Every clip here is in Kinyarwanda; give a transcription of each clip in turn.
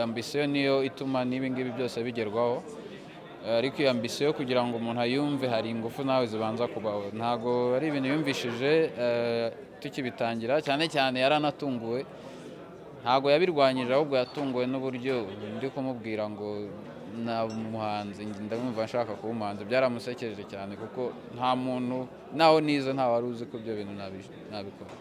ambition niyo ituma n'ibingibi byose bigerwaho ariko iyo ambition kugira ngo umuntu ayumve hari ingufu nawe zibanza kubaho ntago ari ibintu yumvishije tukibitangira cyane cyane yaranatunguwe ntago yabirwanyije ahubwo yatunguwe n'uburyo ndi kumubwira ngo na muhanzi ndamwumva nshaka kuba umuhanzi byaramusekeje cyane kuko nta muntu naho nizo nta wari uzi ko ibyo bintu nabikora.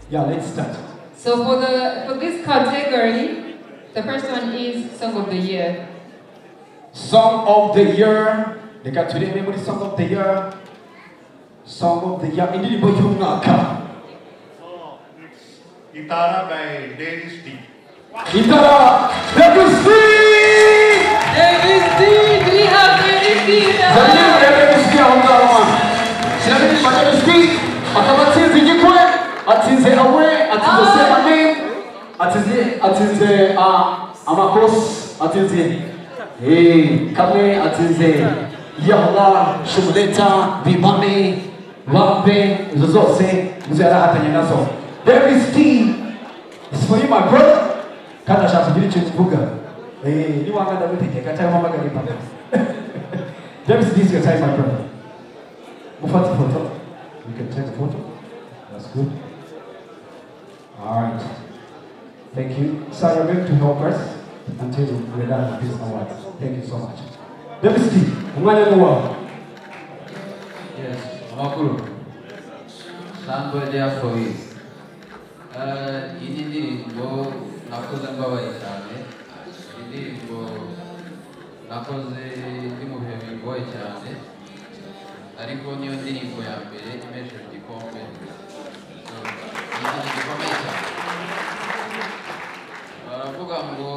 Yeah, let's start. So for this category, the first one is Song of the Year. Song of the Year. They got today memory Song of the Year. Song of the Year. Ini ibu Yunaka. Itara by Davis D. Itara Davis D. Davis D. Do we have Davis D? Davis D. Siapa ni Davis D? Atabatsi zikwe. Atinze away. Atinze say my name. Atinze amakos. Atinze. Hey, kame atinze. Yalla shumuleta bimame wambe zozose muzera atanyanazo. Davis D. It's for you, my brother. Kana shakubiri chivuga. Ni wanga ndabutike kata mama gari papa. Davis D is your time, my brother. Mufati photo. You can take a photo. That's good. All right. Thank you. So you're going to help us until we're done with this award. Thank you so much. Davis D. Umwanya ni wao. Yes, amakuru. Stand there for you. Iyi ndirimbo nakoze mbabaye cyane. Indirimbo nakoze ndi mu bihe bigoye cyane. Ariko niyo ndirimbo ya mbere imesheje igikombe. Ni igikombe cyane. Baravuga ngo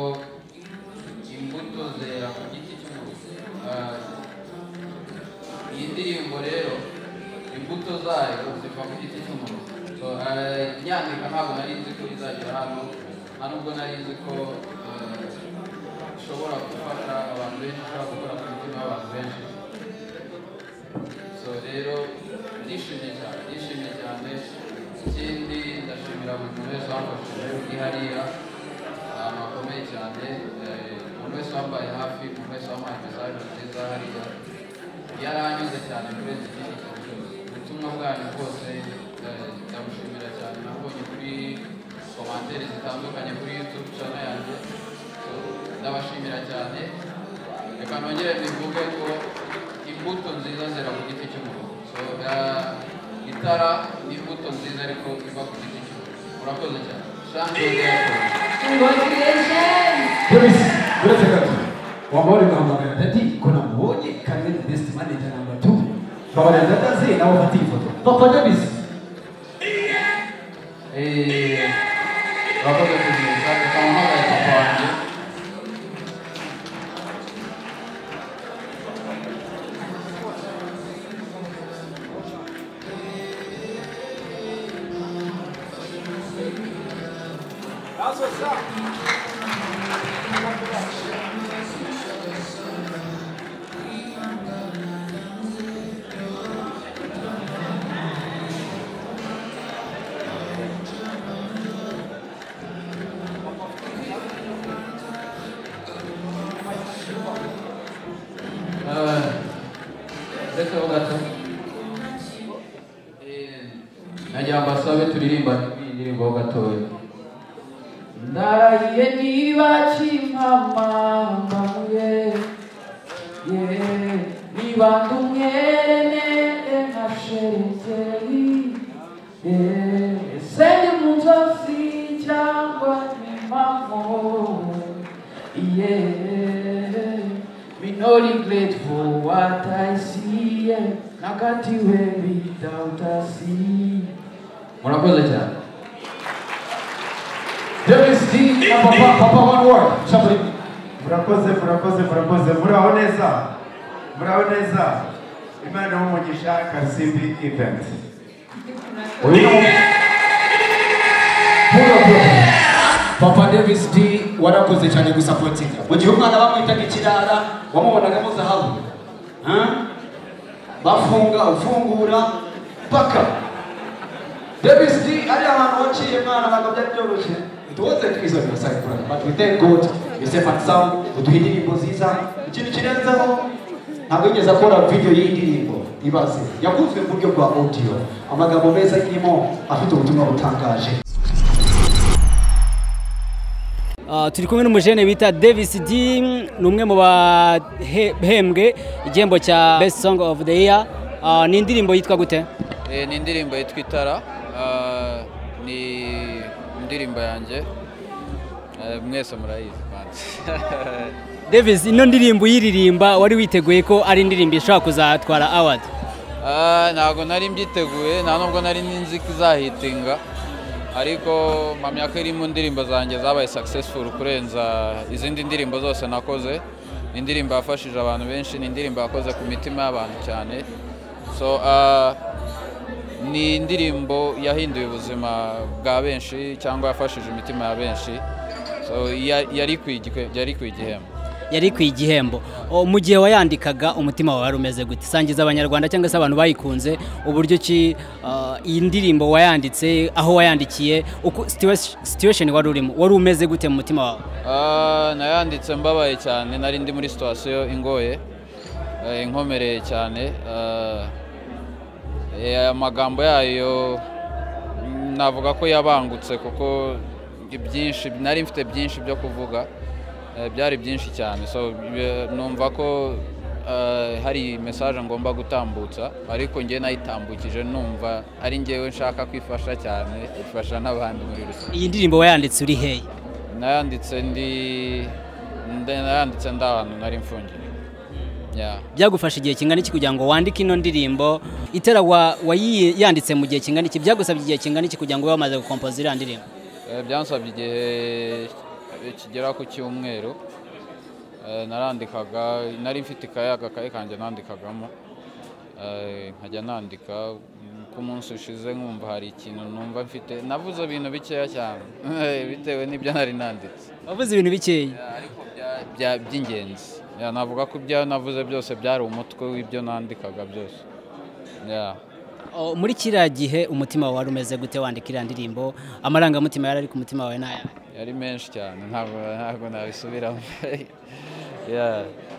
imbuto zera ku giti cy'umuntu. Iyi ndirimbo rero imbuto zayo ziva ku giti cy'umuntu. So nyandika ntabwo nari nzi ko izagera hano nta nubwo nari nzi ko ishobora gufasha abantu benshi ishobora gukora ku mitima y'abantu benshi. So rero ndishimye cyane ikindi ndashimira buri muntu wese wamfashije uri hariya ahantu hakomeye cyane umuntu wese wambaye hafi umuntu wese wampaye mesaje nziza hariya yaranyuze cyane kurenza ikindi kintu cyose ubutumwa bwanyu bwose ndabushimira cyane nabonye kuri komantere zitandukanye kuri YouTube channel yanjye ndabashimira cyane reka nongere mbivuge ko imbuto nziza zera ku giti cy'umuntu so itara ni imbuto nziza ariko iva ku giti cy'umuntu murakoze cyane Davis, let's take it. Wamori kuhamagara dati kuna muone karibu the best manager number 2. Baba dada zee na wafati photo. Papa Davis. Murakoze kuziza tukamuhamagara papa wanjye. That's what's up. Reka ugato. Najya mbasabe turirimba indirimbo gatoya. Ndarahiye niba kimpama mbamuye niba ndumwerene nkasherekeri sende munzosi cyangwa impamo me no regret for what I see nakatiwe without a see. Murakoze cyane. Davis D, Papa one word. Somebody. Murakoze. Muraho neza. Imana y'umugisha Kasimbi event. Papa Davis D, warakoze cyane gusupportinga. Mu gihe umwana bamwitaga ikirara, wamubonaga mu zahabu. bafunga ufungura paka Davis D ari ahantu waciye mwana ntabwo byari byoroshye tuwoze twizo byasakura but we thank God Yosef and Sound uduhindira indirimbo nziza ikintu kirenzeho ntabwo yigeze akora video y'indirimbo ibaze yakunzwe mu buryo bwa audio amagambo meza irimo afite ubutumwa butangaje turi kumwe n'umujene bita Davis D numwe mu bahembwe igihembo cya Best Song of the Year ni indirimbo yitwa gute ni indirimbo yitwa Itara ni indirimbo yanjye mwese murayizi Davis ino ndirimbo yiririmba wari witeguye ko ari indirimbo ishobora kuzatwara award ntago nari mbyiteguye nta nubwo nari ninzi kizahitinga ariko mpamya ko iri mu ndirimbo zanjye zabaye successful kurenza izindi ndirimbo zose nakoze indirimbo yafashije abantu benshi ni indirimbo yakoze ku mitima y'abantu cyane so ni indirimbo yahinduye ubuzima bwa benshi cyangwa yafashije imitima ya benshi so yari ku igihembo mu gihe wayandikaga umutima wawe wari umeze gute sangiza abanyarwanda cyangwa se abantu bayikunze uburyo ki iyi ndirimbo wayanditse aho wayandikiye uko situation wari umeze gute mu mutima wawe nayanditse mbabaye cyane nari ndi muri situation ingoye inkomereye cyane amagambo yayo navuga ko yabangutse kuko byinshi nari mfite byinshi byo kuvuga byari byinshi cyane so numva ko hari message ngomba gutambutsa ariko ngiye nayitambukije numva ari ngewe nshaka kwifasha cyane ifasha n'abandi muri rusange iyi ndirimbo wayanditse uri hey nayanditse ndahantu nari mfungiye byagufasha igihe kingana iki kugira ngo wandike ino ndirimbo Itara wayanditse mu gihe kingana iki byagusabye igihe kingana iki kugira ngo ube wamaze gukompoza iriya ndirimbo byansabye igihe kigera ku cyumweru narandikaga nari mfite ikaye kanjye nandikagamo nkajya nandika ku munsi ushize nkumva hari ikintu numva mfite navuze ibintu bikeya cyane bitewe n'ibyo nari nanditse wavuze ibintu bikeya ariko by'ingenzi navuga ko ibyo navuze byose byari umutwe w'ibyo nandikaga byose muri kiriya gihe umutima wawe wari umeze gute wandika iriya ndirimbo amarangamutima yari ari ku mutima wawe n'aya yari menshi cyane ntabwo nabisubiramo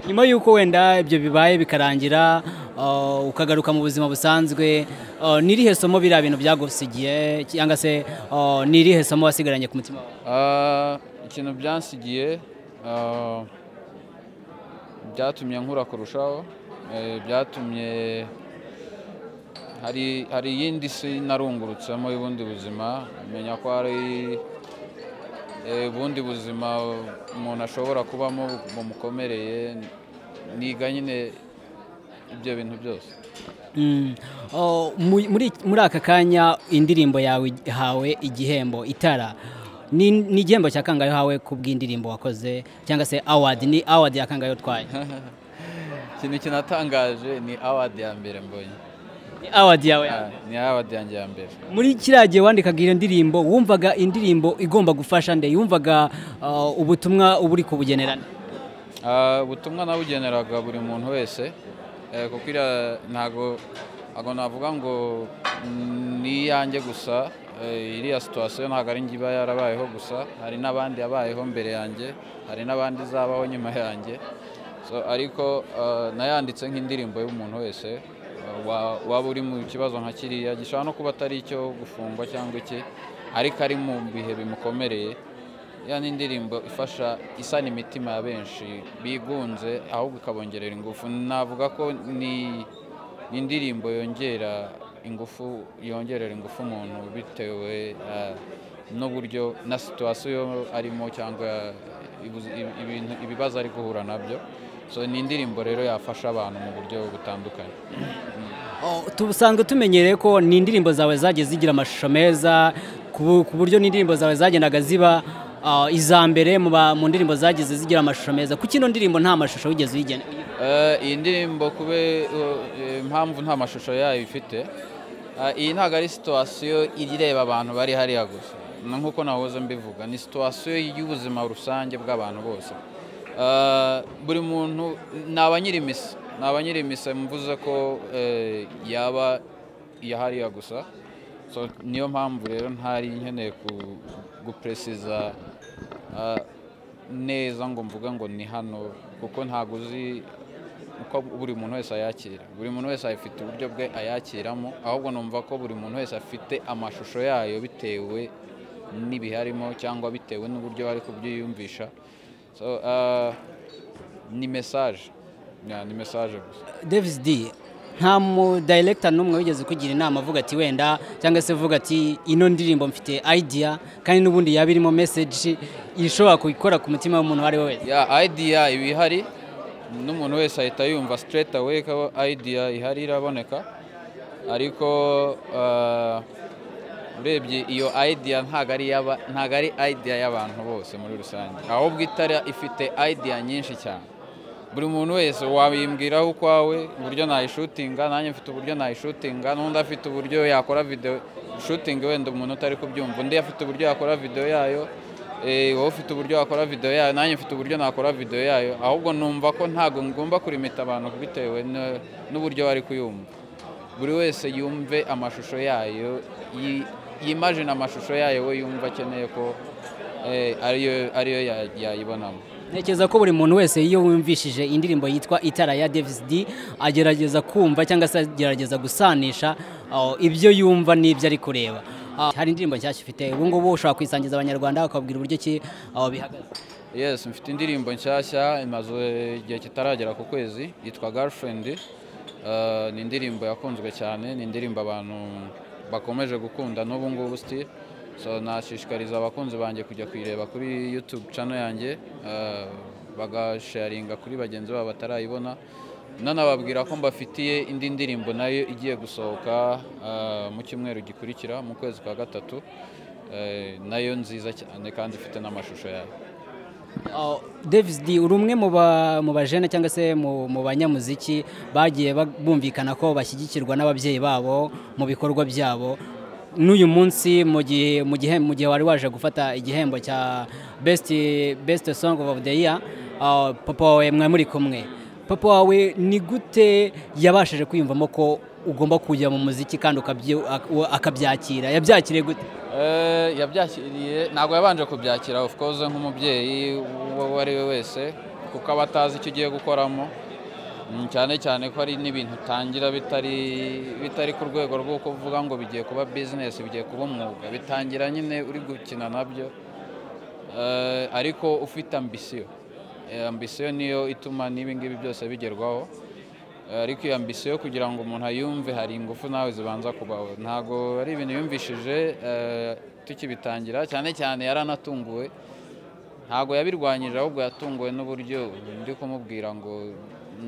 nyuma y'uko wenda ibyo bibaye bikarangira ukagaruka mu buzima busanzwe ni irihe somo biriya bintu byagusigiye cyangwa se ni irihe somo wasigaranye ku mutima wawe ikintu byansigiye byatumye nkura kurushaho byatumye hari iyindi si narungurutsemo y'ubundi buzima menya ko hari ubundi buzima umuntu ashobora kubamo bumukomereye niga nyine ibyo bintu byose muri aka kanya indirimbo yawe ihawe igihembo Itara ni igihembo cya kangahe hawe ku bw'indirimbo wakoze cyangwa se award ni award ya kangahe utwaye ikintu kinatangaje ni award ya mbere mbonye ni award yawe ni award yanjye ya mbere muri kiriya gihe wandikaga iyo ndirimbo wumvaga indirimbo igomba gufasha nde yumvaga ubutumwa uburi kubugenerana ubutumwa nabugeneraga buri muntu wese kuko ntago navuga ngo ni yanjye gusa iriya situation ntago ari ngiba yarabayeho gusa hari n'abandi yabayeho mbere yanjye hari n'abandi zabaho nyuma yanjye so ariko nayanditse nk'indirimbo y'umuntu wese waba uri mu kibazo nka kiriya gishobora no kuba atari icyo gufungwa cyangwa iki ariko ari mu bihe bimukomereye ya ni indirimbo ifasha isana imitima ya benshi bigunze ahubwo ikabongerera ingufu navuga ko ni indirimbo yongerera ingufu umuntu bitewe n'uburyo na situation arimo cyangwa ibibazo ari guhura nabyo so ni indirimbo rero yafasha abantu mu buryo butandukanye tubusanzwe tumenyereye ko ni indirimbo zawe zagiye zigira amashusho meza ku buryo n'indirimbo zawe zagendaga ziba iza mbere mu ndirimbo zagize zigira amashusho meza kuko ino ndirimbo nta mashusho wigeze uyigena iyi ndirimbo impamvu nta mashusho yayo ifite iyi ntabwo ari situation ireba abantu bari hariya gusa nk'uko nahoze mbivuga ni situation y'ubuzima rusange bw'abantu bose buri muntu ni abanyiri imisi naba nyiri mise mvuze ko yaba iyahariya gusa, so niyo mpamvu rero ntari nkeneye gupresiza neza ngo mvuga ngo ni hano, kuko ntago uzi uko buri muntu wese ayakira. Buri muntu wese afite uburyo bwe ayakiramo, ahubwo numva ko buri muntu wese afite amashusho yayo bitewe n'ibiharimo cyangwa bitewe n'uburyo bari kubyiyumvisha. So ni message, ni message gusa. Davis D, nta mu director n'umwe wigeze kugira inama avuga ati wenda cyangwa se vuga ati ino ndirimbo mfite idea kandi n'ubundi yabirimo message ishobora kuyikora ku mutima w'umuntu wari wese? Idea ibihari n'umuntu wese ahita yumva straight away ko idea ihari iraboneka, ariko urebye iyo idea ntago ari idea y'abantu bose muri rusange, ahubwo itara ifite idea nyinshi cyane. Buri muntu wese wabimbwiraho ukwawe uburyo nayishutinga, nanjye mfite uburyo nayishutinga, n'undi afite uburyo yakora video shooting, wenda umuntu utari kubyumva undi afite uburyo yakora video yayo, wowe ufite uburyo wakora video yayo, nanjye mfite uburyo nakora video yayo. Ahubwo numva ko ntago ngomba kurimita abantu bitewe n'uburyo bari kuyumva. Buri wese yumve amashusho yayo, yimagine amashusho yayo we yumva akeneye ko ariyo yayibonamo. Ntekereza ko buri muntu wese iyo wumvishije indirimbo yitwa Itara ya Davis D agerageza kumva cyangwa se agerageza gusanisha ibyo yumva n'ibyo ari kureba. Hari indirimbo nshyashya ufite ubu ngubu ushobora kwisangiza abanyarwanda bakabwira uburyo ki bihagaze? Yes, mfite indirimbo nshyashya imaze igihe kitaragera ku kwezi, yitwa Girlfriend. Ni indirimbo yakunzwe cyane, ni indirimbo abantu bakomeje gukunda n'ubu ngubu still. So nashishikariza abakunzi banjye kujya kwireba kuri YouTube channel yanjye, bagasharinga kuri bagenzi babo batarayibona. Nanababwira ko mbafitiye indi ndirimbo nayo igiye gusohoka mu cyumweru gikurikira mu kwezi kwa gatatu, nayo nziza cyane kandi ifite n'amashusho yayo. Davis D, uri umwe mu bajene cyangwa se mu banyamuziki bagiye bumvikana ko bashyigikirwa n'ababyeyi babo mu bikorwa byabo. N'uyu munsi mu gihe wari waje gufata igihembo cya best song of the year, papa wawe muri kumwe. Papa wawe ni gute yabashije kwiyumvamo ko ugomba kujya mu muziki kandi akabyakira? Yabyakiriye gute? Yabyakiriye, ntabwo yabanje kubyakira of course nk'umubyeyi uwo ari we wese, kuko aba atazi icyo ugiye gukoramo, cyane cyane ko ari n'ibintu utangira bitari ku rwego rwo kuvuga ngo bigiye kuba business, bigiye kuba umwuga. Bitangira nyine uri gukina nabyo, ariko ufite ambisiyo niyo ituma n'ibi ngibi byose bigerwaho. Ariko iyo ambisiyo kugira ngo umuntu ayumve hari ingufu nawe zibanza kubaho, ntago ari ibintu yumvishije tukibitangira. Cyane cyane yaranatunguwe, ntago yabirwanyije, ahubwo yatunguwe n'uburyo ndi kumubwira ngo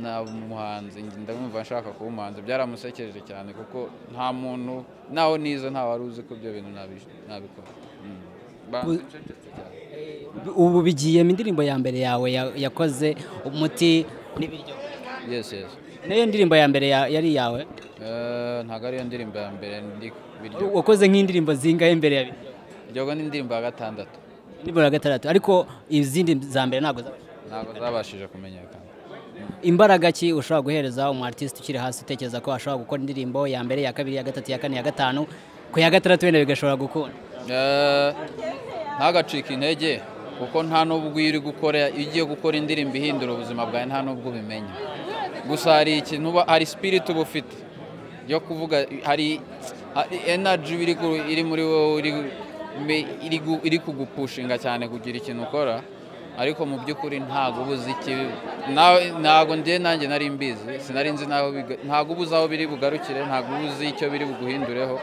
na umuhanzi ndamwumva nshaka kuba umuhanzi. Byaramusekeje cyane kuko nta muntu naho nize nta wari uzi ko ibyo bintu nabikora. Ubu bigiye mu ndirimbo ya mbere yawe yakoze Umuti n'Ibiryo? Yes. Niyo ndirimbo ya mbere yari yawe? Ntago ariyo ndirimbo ya mbere. Biryo wakoze nk'indirimbo zingahe mbere ya Biryo? Biryo ni indirimbo ya gatandatu. Indirimbo ya gatandatu, ariko izindi za mbere ntago zabashije kumenyekana. Imbaraga ki ushobora guhereza umu artist ukiri hasi utekereza ko ashobora gukora indirimbo ya mbere, ya kabiri, ya gatatu, ya kane, ya gatanu, ku ya gatandatu wenda bigashobora gukunda? Ntagacika intege, kuko nta nubwo iyo ugiye gukora indirimbo ihindura ubuzima bwawe nta nubwo ubimenya. Gusa hari ikintu, hari spirit uba ufite yo kuvuga, hari energy iri muri wowe iri kugupushinga cyane kugira ikintu ukora, ariko mu by'ukuri ntago ubuzi ntago nanjye nari mbizi, sinari nzi ntago ubuzi aho biri bugarukire, ntago ubuzi icyo biri buguhindureho,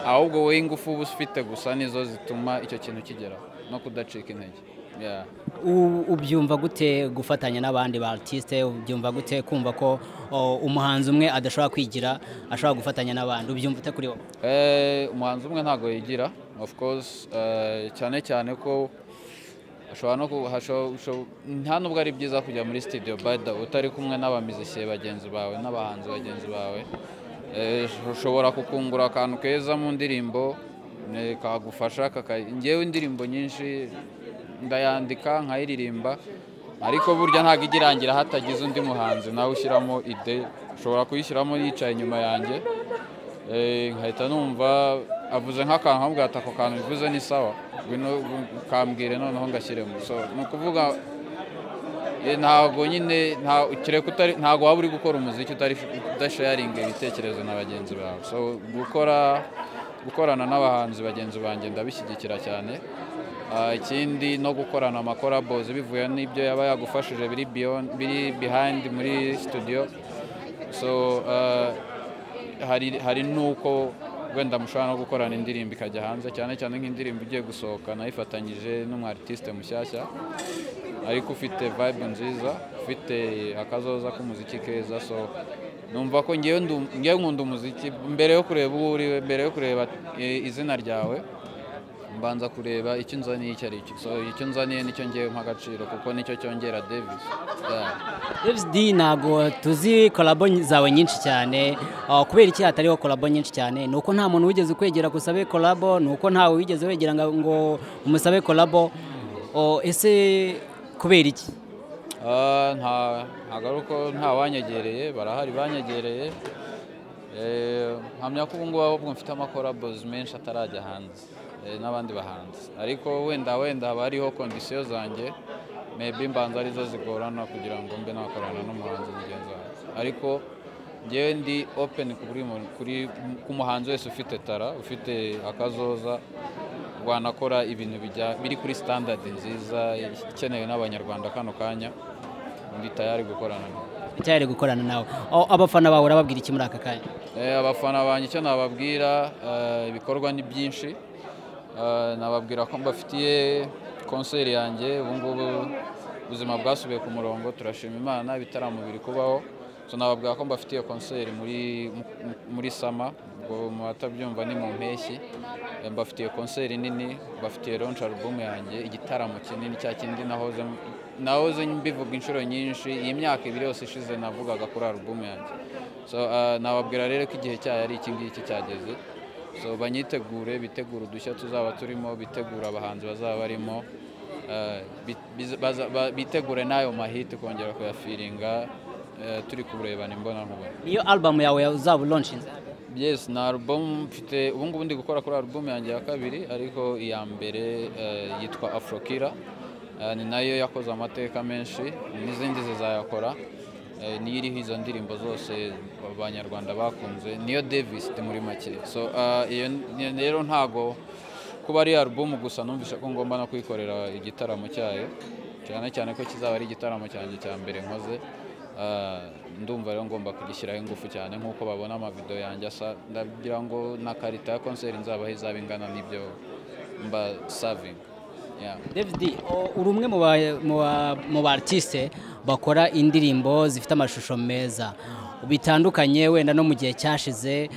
ahubwo wowe ingufu uba ufite gusa nizo zituma icyo kintu kigeraho no kudacika intege. Ubyumva gute gufatanya n'abandi ba artiste? Ubyumva gute kumva ko umuhanzi umwe adashobora kwigira, ashobora gufatanya n'abandi? Ubyumva ute kuri wowe? Umuhanzi umwe ntago yigira, of course, cyane cyane ko nta nubwo ari byiza kujya muri studio utari kumwe n'abamizisiye bagenzi bawe n'abahanzi bagenzi bawe. Ushobora kukungura akantu keza mu ndirimbo kagufasha. Ngewe indirimbo nyinshi ndayandika nkayiririmba, ariko burya ntabwo igirangira hatagize undi muhanzi nawe ushyiramo ide ushobora kuyishyiramo yicaye inyuma yanjye nkahita numva avuze nk'akantu nkabwira ati ako kantu bivuze ni sawa kambwire noneho ngashyiremo so ni ukuvuga ntabwo nyine ntabwo waba uri gukora umuziki udasharinga ibitekerezo na bagenzi bawe so gukorana n'abahanzi bagenzi banjye ndabishyigikira cyane ikindi no gukorana amakorabozi bivuye n'ibyo yaba yagufashije biri behind muri studio so hari nuko wenda mushobora no gukorana indirimbo ikajya hanze cyane cyane nk'indirimbo igiye gusohoka nayifatanyije n'umwartiste mushyashya ariko ufite vibe nziza ufite akazoza k'umuziki keza so numva ko ngewe nkunda umuziki mbere yo kureba uwo uriwe mbere yo kureba izina ryawe mbanza kureba icyo unzaniye icyo ari cyo so icyo unzaniye nicyo ngewe nk'agaciro kuko nicyo cyongera Davis Davis D ntago tuzi collabo zawe nyinshi cyane kubera iki hatariho collabo nyinshi cyane nuko nta muntu wigeze kwegera gusabe collabo nuko ntawe wigeze wegera ngo umusabe collabo ese kubera iki ntabwo nta wanyegereye barahari banyegereye mpamya ko ubu ngubu ahubwo mfite amakorabozi menshi atarajya hanze n'abandi bahanzi ariko wenda haba hariho kondisiyo zanjye maybe mbanza arizo zigorana kugira ngo mbe nakorana n'umuhanzi mugenzi wanjye ariko ngewe ndi open ku muhanzi wese ufite tara ufite akazoza wanakora ibintu biri kuri standard nziza ikenewe n'abanyarwanda kano kanya ndi tayari gukorana nawe abafana bawe urababwira iki muri aka kanya abafana banjye icyo nababwira ibikorwa ni byinshi nababwira ko mbafitiye konseri yanjye ubu ngubu ubuzima bwasubiye ku murongo turashima Imana ibitaramo biri kubaho so nababwira ko mbafitiye konseri muri sama ubwo mubatabyumva ni mu mpeshyi mbafitiye konseri nini mbafitiye launch album yanjye igitaramo kinini cya kindi nahoze mbivuga inshuro nyinshi iyi myaka ibiri yose ishize navugaga kuri album yanjye so nababwira rero ko igihe cyayo ari iki ngiki cyageze so banyitegure bitegura udushya tuzaba turimo bitegura abahanzi bazaba barimo bitegure n'ayo mahiti kongera kuyafiringa turi kurebana imbona nkubona niyo album yawe uzaba launchinze yes na album mfite ubu ngubu ndi gukora kuri album yanjye ya kabiri ariko iya mbere yitwa Afrokira ni nayo yakoze amateka menshi n'izindi zizayakora niyo iriho izo ndirimbo zose abanyarwanda bakunze niyo Davis muri make so iyo rero ntago kuba ari album gusa numvisha ko ngomba no kwikorera igitaramo cyayo cyane cyane ko kizaba ari igitaramo cyanjye cya mbere nkoze ndumva rero ngomba kugishyiraho ingufu cyane nk'uko babona amavideo yanjye asa ndagira ngo na karita ya konseri nzabaho izaba ingana n'ibyo mba serving. David uri umwe mu ba artiste bakora indirimbo zifite amashusho meza bitandukanye wenda no mu gihe cyashize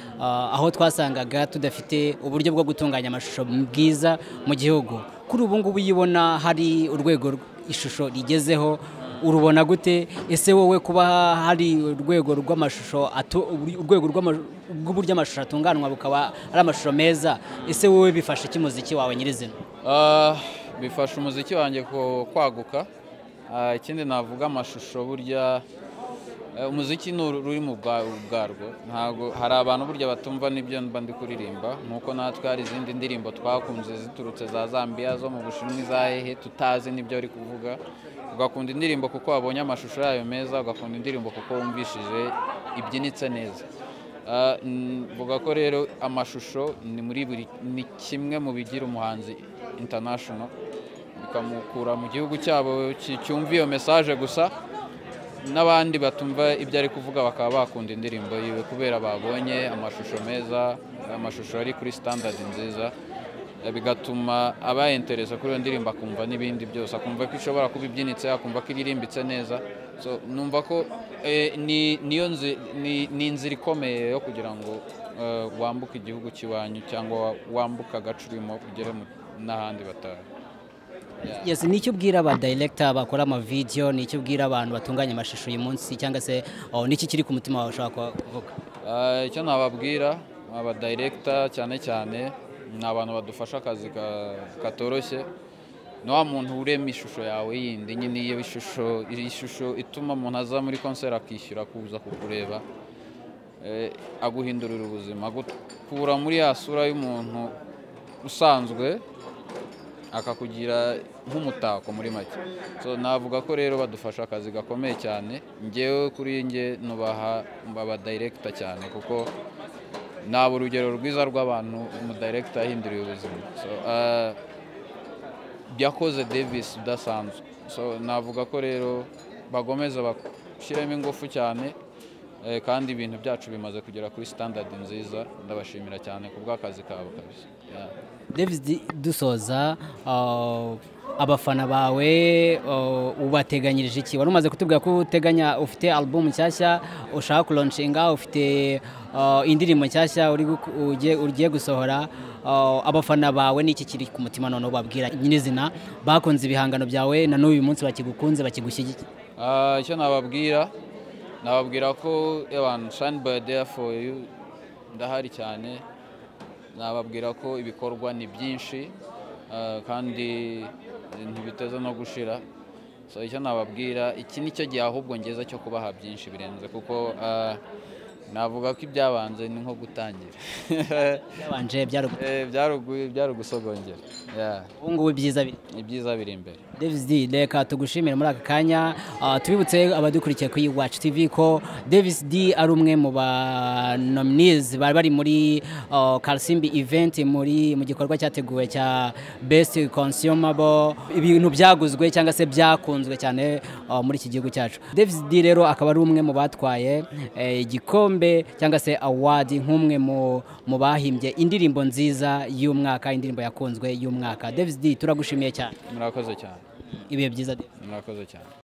aho twasangaga tudafite uburyo bwo gutunganya amashusho bwiza mu gihugu kuri ubu ngubu yibona hari urwego ishusho rigezeho urubona gute ese wowe kuba hari urwego rw'amashusho urwego rw'uburyo amashusho atunganwa bukaba ari amashusho meza ese wowe bifasha iki muziki wawe nyirizina bifasha umuziki wanjye kwaguka ikindi navuga amashusho burya umuziki ni ururimi ubwarwo ntabwo hari abantu burya batumva n'ibyo mba ndi kuririmba nk'uko natwe hari izindi ndirimbo twakunze ziturutse za Zambia zo mu Bushinwa za hehe tutazi n'ibyo ari kuvuga ugakunda indirimbo kuko wabonye amashusho yayo meza ugakunda indirimbo kuko wumvishije ibyinitse neza mvuga ko rero amashusho ni kimwe mu bigira umuhanzi international bikamukura mu gihugu cyabo cyumva iyo message gusa n'abandi batumva ibyo ari kuvuga bakaba bakunda indirimbo yiwe kubera babonye amashusho meza amashusho ari kuri standard nziza bigatuma abayentereza kuri iyo ndirimbo akumva n'ibindi byose akumva ko ishobora kuba ibyinitse akumva ko iririmbitse neza so numva ko ni inzira ikomeye yo kugira ngo wambuke igihugu cy'iwanyu cyangwa wambuke agace urimo ugere n'ahandi batari. Yes, nicyo ubwira aba director bakora ama video nicyo ubwira abantu batunganya amashusho uyu munsi cyangwa se niki kiri ku mutima wawe ushaka kuvuga icyo nababwira aba director cyane ni abantu badufasha akazi katoroshye ni wa muntu urema ishusho yawe yindi nyine iyo ishusho ituma umuntu aza muri concert akishyura kuza kukureba aguhindurira ubuzima agukura muri ya sura y'umuntu usanzwe akakugira nk'umutako muri make. So navuga ko rero badufasha akazi gakomeye cyane. Ngewe kuri nge nubaha baba director cyane kuko nabo urugero rwiza rw'abantu mu director yahinduriye ubuzima. So byakoze Davis udasanzwe. So navuga ko rero bagomeza bashyiremo ingufu cyane kandi ibintu byacu bimaze kugera kuri standard nziza. Ndabashimira cyane ku bw'akazi kabo kabisa. Davis, dusoza abafana bawe ubateganyirije iki? Wari umaze kutubwira ko uteganya ufite album nshyashya ushaka kulaunchinga, ufite indirimbo nshyashya ugiye gusohora. Abafana bawe n'iki kiri ku mutima none babwira nyinizina bakunze ibihangano byawe na n'uyu munsi bakigukunze bakigushyigikiye? Icyo nababwira ko shine by there for you ndahari cyane. Nababwira ko ibikorwa ni byinshi kandi ntibiteze no gushira. So icyo nababwira iki nicyo gihe ahubwo ngeza cyo kubaha byinshi birenze kuko navuga ko ibyabanze ni nko gutangira. Byabanje byari gusogongera. Ubu ngubu ibyiza biri imbere. Davis D, reka tugushimire muri aka kanya. Tubibutse abadukurikiye kuri Watch TV ko Davis D ari umwe mu ba nominees bari muri Kalsimbi event mu gikorwa cyateguwe cya Best Consumable, ibintu byaguzwe cyangwa se byakunzwe cyane muri iki gihugu cyacu. Davis D rero akaba ari umwe mu batwaye igikombe cyangwa se award nk'umwe mu bahimbye indirimbo nziza y'umwaka, indirimbo yakunzwe y'umwaka. Davis D, turagushimiye cyane. Murakoze cyane. Ibihe byiza. Murakoze cyane.